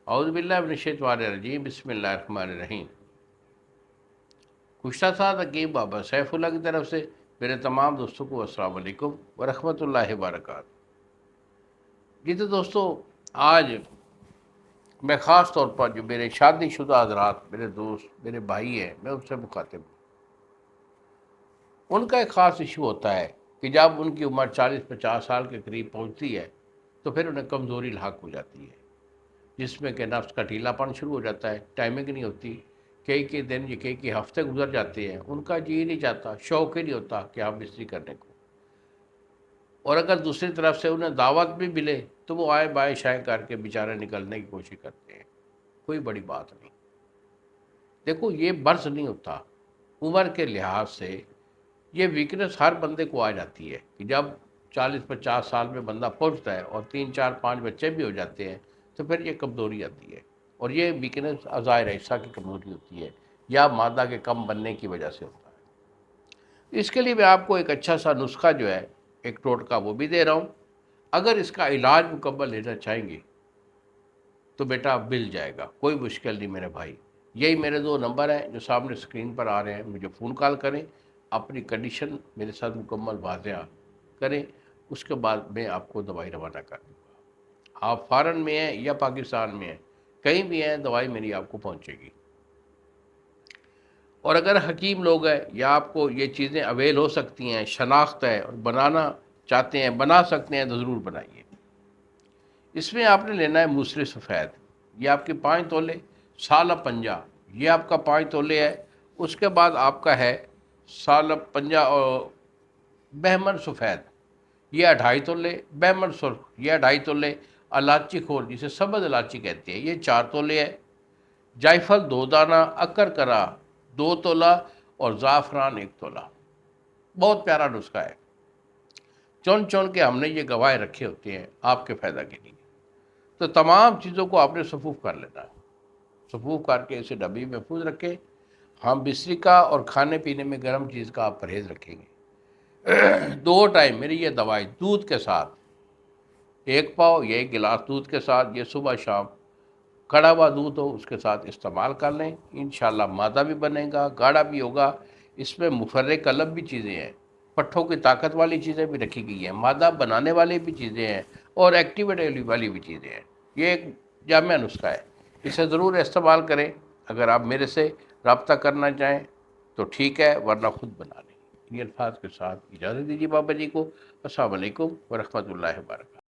اعوذ باللہ من الشیطان الرجیم، بسم اللہ الرحمن الرحیم۔ کشتہ ساتھ حکیم بابا سیف اللہ کی طرف سے میرے تمام دوستوں کو السلام علیکم ورحمۃ اللہ وبرکاتہ۔ جی تو دوستو، آج میں خاص طور پر جو میرے شادی شدہ حضرات، میرے دوست، میرے بھائی ہیں، میں ان سے مخاطب ہوں۔ ان کا ایک خاص ایشو ہوتا ہے کہ جب ان کی عمر 40-50 سال کے قریب پہنچتی ہے تو پھر انہیں کمزوری لاحق ہو جاتی ہے، جس میں کہ نفس کا ڈھیلا پن شروع ہو جاتا ہے، ٹائمنگ نہیں ہوتی، کئی دن یا کئی ہفتے گزر جاتے ہیں، ان کا جی نہیں چاہتا، شوق ہی نہیں ہوتا کہ ہم مستری کرنے کو۔ اور اگر دوسری طرف سے انہیں دعوت بھی ملے تو وہ آئے بائیں شائیں کر کے بیچارے نکلنے کی کوشش کرتے ہیں۔ کوئی بڑی بات نہیں، دیکھو یہ برس نہیں ہوتا، عمر کے لحاظ سے یہ ویکنس ہر بندے کو آ جاتی ہے کہ جب 40-50 سال میں بندہ پہنچتا ہے اور 3-4-5 بچے بھی ہو جاتے ہیں تو پھر یہ کمزوری آتی ہے، اور یہ ویکنس ظاہر حصہ کی کمزوری ہوتی ہے یا مادہ کے کم بننے کی وجہ سے ہوتا ہے۔ اس کے لیے میں آپ کو ایک اچھا سا نسخہ جو ہے، ایک ٹوٹکا وہ بھی دے رہا ہوں۔ اگر اس کا علاج مکمل لینا چاہیں گے تو بیٹا مل جائے گا، کوئی مشکل نہیں میرے بھائی۔ یہی میرے 2 نمبر ہیں جو سامنے اسکرین پر آ رہے ہیں، مجھے فون کال کریں، اپنی کنڈیشن میرے ساتھ مکمل واضح کریں، اس کے بعد میں آپ کو دوائی روانہ کر دوں گا۔ آپ فارن میں ہیں یا پاکستان میں ہیں، کہیں بھی ہیں، دوائی میری آپ کو پہنچے گی۔ اور اگر حکیم لوگ ہیں یا آپ کو یہ چیزیں اویل ہو سکتی ہیں، شناخت ہے اور بنانا چاہتے ہیں، بنا سکتے ہیں، تو ضرور بنائیے۔ اس میں آپ نے لینا ہے موسری سفید، یہ آپ کے 5 تولے، سالہ پنجہ، یہ آپ کا 5 تولے ہے۔ اس کے بعد آپ کا ہے سالہ پنجہ اور بہمن سفید، یہ 2.5 تولے، بہمن سرخ یہ 2.5 تولے، الائچی کھول جسے سبز الائچی کہتے ہیں یہ 4 تولے ہے، جائفل 2 دانہ، اکر کرا 2 تولہ اور زعفران 1 تولہ۔ بہت پیارا نسخہ ہے، چن چن کے ہم نے یہ گواہ رکھے ہوتے ہیں آپ کے فائدہ کے لیے۔ تو تمام چیزوں کو آپ نے صفوف کر لینا ہے، صفوف کر کے اسے ڈبی میں محفوظ رکھیں۔ ہم بستری کا اور کھانے پینے میں گرم چیز کا آپ پرہیز رکھیں گے۔ 2 ٹائم میری یہ دوائی دودھ کے ساتھ، 1 پاؤ یا 1 گلاس دودھ کے ساتھ، یہ صبح شام کڑا ہوا دودھ ہو اس کے ساتھ استعمال کر لیں، انشاءاللہ مادہ بھی بنے گا، گاڑھا بھی ہوگا۔ اس میں مفرق قلب بھی چیزیں ہیں، پٹھوں کی طاقت والی چیزیں بھی رکھی گئی ہیں، مادہ بنانے والی بھی چیزیں ہیں، اور ایکٹیویٹی والی بھی چیزیں ہیں۔ یہ ایک جامع نسخہ ہے، اسے ضرور استعمال کریں۔ اگر آپ میرے سے رابطہ کرنا چاہیں تو ٹھیک ہے، ورنہ خود بنا لیں۔ یہ الفاظ کے ساتھ اجازت دیجیے بابا جی کو۔ السلام علیکم ورحمۃ اللہ وبرکاتہ۔